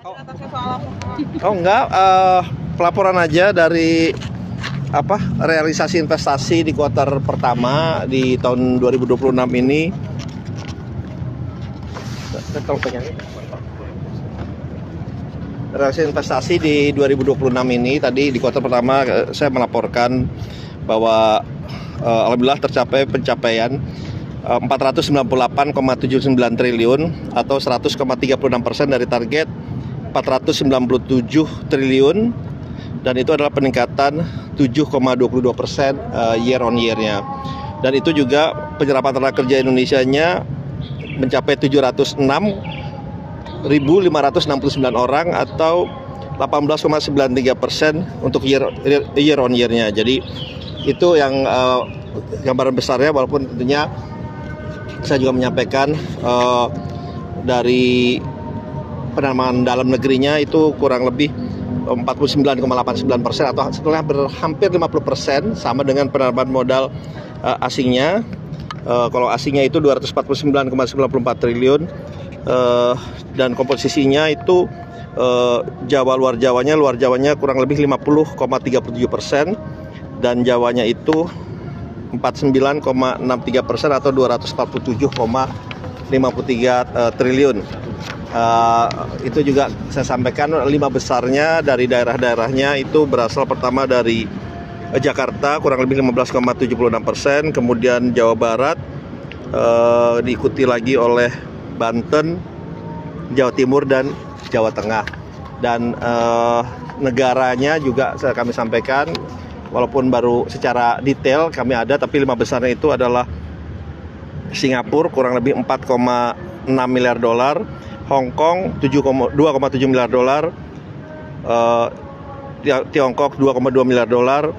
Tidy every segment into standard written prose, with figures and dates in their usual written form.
Oh enggak, pelaporan aja dari realisasi investasi di kuartal pertama di tahun 2026 ini. Realisasi investasi di 2026 ini tadi di kuartal pertama saya melaporkan bahwa alhamdulillah tercapai pencapaian 498,79 triliun atau 100,36% dari target 497 triliun, dan itu adalah peningkatan 7,22% year on year-nya. Dan itu juga penyerapan tenaga kerja Indonesianya mencapai 706.569 orang atau 18,93% untuk year on year-nya. Jadi itu yang gambaran besarnya, walaupun tentunya saya juga menyampaikan dari penanaman dalam negerinya itu kurang lebih 49,89% atau setelah hampir 50% sama dengan penanaman modal asingnya. Kalau asingnya itu 249,94 triliun dan komposisinya itu luar Jawanya kurang lebih 50,37% dan Jawanya itu 49,63% atau 247,53 triliun. Itu juga saya sampaikan 5 besarnya dari daerah-daerahnya itu berasal pertama dari Jakarta kurang lebih 15,76%, kemudian Jawa Barat, diikuti lagi oleh Banten, Jawa Timur dan Jawa Tengah. Dan negaranya juga kami sampaikan, walaupun baru secara detail kami ada, tapi 5 besarnya itu adalah Singapura kurang lebih 4,6 miliar dolar, Hong Kong 2,7 miliar dolar, Tiongkok 2,2 miliar dolar,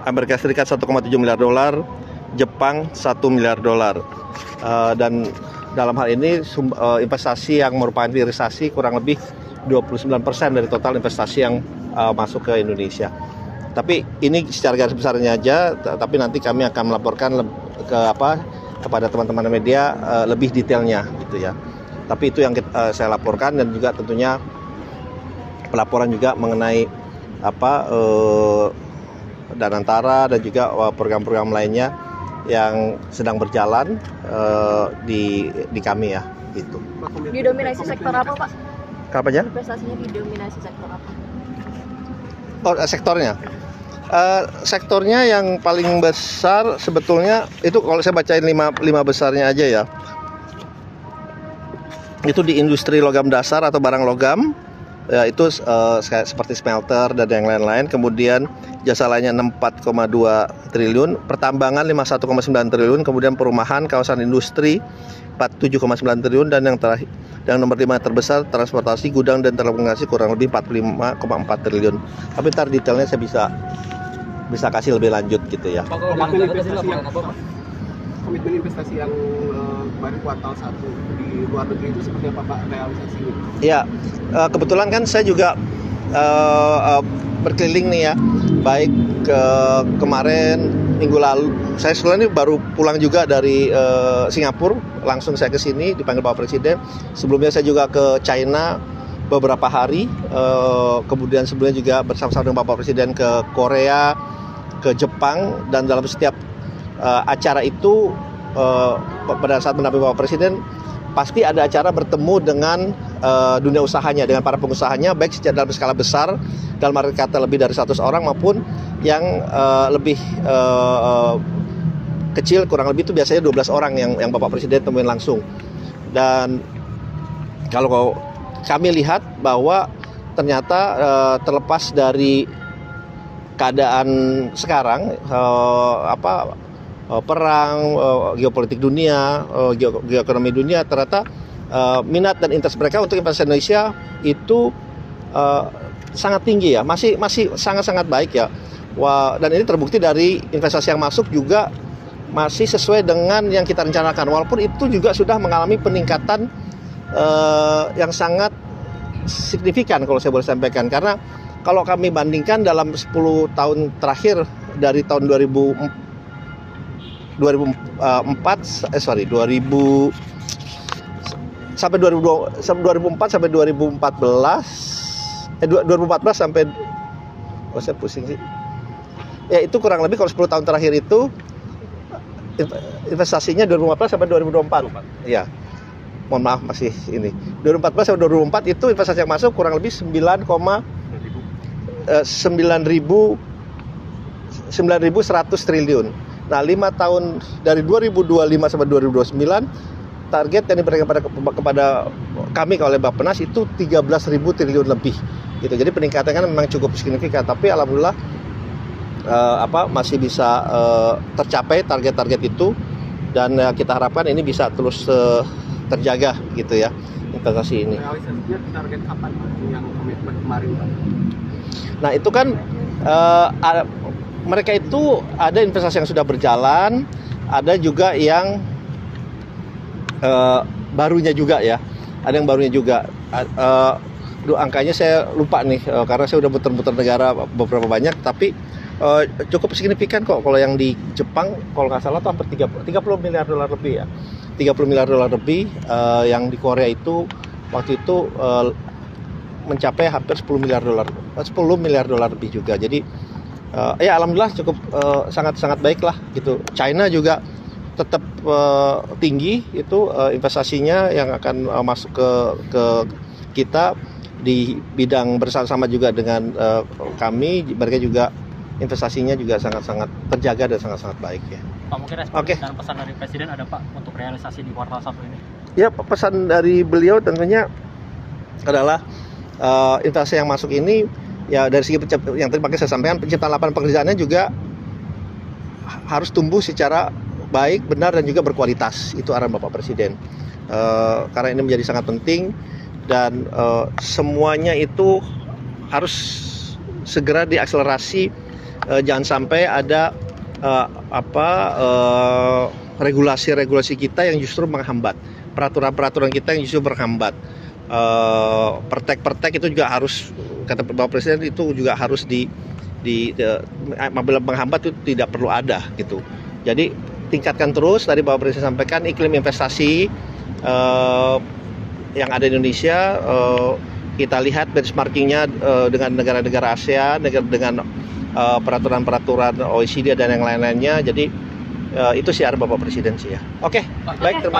Amerika Serikat 1,7 miliar dolar, Jepang 1 miliar dolar. Dan dalam hal ini investasi yang merupakan hilirisasi kurang lebih 29% dari total investasi yang masuk ke Indonesia. Tapi ini secara garis besarnya aja, tapi nanti kami akan melaporkan kepada teman-teman media lebih detailnya gitu ya. Tapi itu yang saya laporkan, dan juga tentunya pelaporan juga mengenai Danantara dan juga program-program lainnya yang sedang berjalan di kami ya gitu. Didominasi sektor apa, Pak? Apanya? Investasinya didominasi sektor apa? Oh, sektornya. Sektornya yang paling besar sebetulnya itu kalau saya bacain 5 besarnya aja ya. Itu di industri logam dasar atau barang logam, ya, itu seperti smelter dan yang lain-lain. Kemudian jasa lainnya 64,2 triliun, pertambangan 51,9 triliun, kemudian perumahan, kawasan industri 47,9 triliun, dan yang terakhir, yang nomor 5 terbesar transportasi, gudang dan telekomunikasi kurang lebih 45,4 triliun. Tapi ntar detailnya saya bisa kasih lebih lanjut gitu ya. Komitmen investasi yang kemarin kuartal 1 di luar negeri itu seperti apa, Pak, realisasinya? Ya, kebetulan kan saya juga berkeliling nih ya, baik kemarin minggu lalu. Saya sebenarnya baru pulang juga dari Singapura, langsung saya ke sini dipanggil Bapak Presiden. Sebelumnya saya juga ke China beberapa hari, kemudian sebelumnya juga bersama-sama dengan Bapak Presiden ke Korea, ke Jepang, dan dalam setiap acara itu pada saat mendampingi Bapak Presiden pasti ada acara bertemu dengan dunia usahanya, dengan para pengusahanya, baik dalam skala besar, dalam arti kata lebih dari 100 orang, maupun yang lebih kecil, kurang lebih itu biasanya 12 orang yang Bapak Presiden temuin langsung. Dan kalau kami lihat bahwa ternyata terlepas dari keadaan sekarang, perang, geopolitik dunia, geoekonomi dunia, ternyata minat dan interest mereka untuk investasi Indonesia itu sangat tinggi ya, masih sangat baik ya. Dan ini terbukti dari investasi yang masuk juga masih sesuai dengan yang kita rencanakan, walaupun itu juga sudah mengalami peningkatan yang sangat signifikan kalau saya boleh sampaikan. Karena kalau kami bandingkan dalam 10 tahun terakhir dari tahun 2004 2000 sampai 2004 sampai 2014 2014 sampai saya pusing sih. Ya itu kurang lebih kalau 10 tahun terakhir itu investasinya 2014 sampai 2024. Ya. Mohon maaf masih ini. 2014 sampai 2024 itu investasi yang masuk kurang lebih 9.100 triliun. Nah, 5 tahun dari 2025 sampai 2029 target yang diberikan kepada kami oleh Bappenas itu 13.000 triliun lebih gitu. Jadi peningkatannya kan memang cukup signifikan, tapi alhamdulillah masih bisa tercapai target-target itu, dan kita harapkan ini bisa terus terjaga gitu ya, investasi ini. Realisasinya target kapan Pak yang komitmen kemarin Pak? Nah itu kan mereka itu ada investasi yang sudah berjalan, ada juga yang barunya juga ya, ada yang barunya juga. Angkanya saya lupa nih karena saya udah muter-muter negara beberapa banyak, tapi cukup signifikan kok. Kalau yang di Jepang kalau nggak salah tuh hampir 30 miliar dolar lebih ya, 30 miliar dolar lebih. Yang di Korea itu waktu itu mencapai hampir 10 miliar dolar lebih juga. Jadi ya alhamdulillah cukup sangat baik lah gitu. China juga tetap tinggi itu investasinya yang akan masuk ke kita di bidang bersama juga dengan kami. Mereka juga investasinya juga sangat terjaga dan sangat baik ya. Pak, mungkin respon dan pesan dari Presiden ada Pak untuk realisasi di kuartal 1 ini? Ya, pesan dari beliau tentunya adalah investasi yang masuk ini ya dari segi yang tadi saya sampaikan, penciptaan lapangan pekerjaannya juga harus tumbuh secara baik, benar, dan juga berkualitas. Itu arahan Bapak Presiden. Karena ini menjadi sangat penting, dan semuanya itu harus segera diakselerasi. Jangan sampai ada regulasi-regulasi kita yang justru menghambat, peraturan-peraturan kita yang justru menghambat. Pertek itu juga harus, kata Bapak Presiden, itu juga harus apabila menghambat itu tidak perlu ada gitu. Jadi tingkatkan terus, tadi Bapak Presiden sampaikan iklim investasi yang ada di Indonesia. Kita lihat benchmarkingnya dengan negara-negara ASEAN, dengan peraturan-peraturan OECD dan yang lain-lainnya. Jadi itu sih arahan Bapak Presiden sih ya. Oke, baik, terima kasih.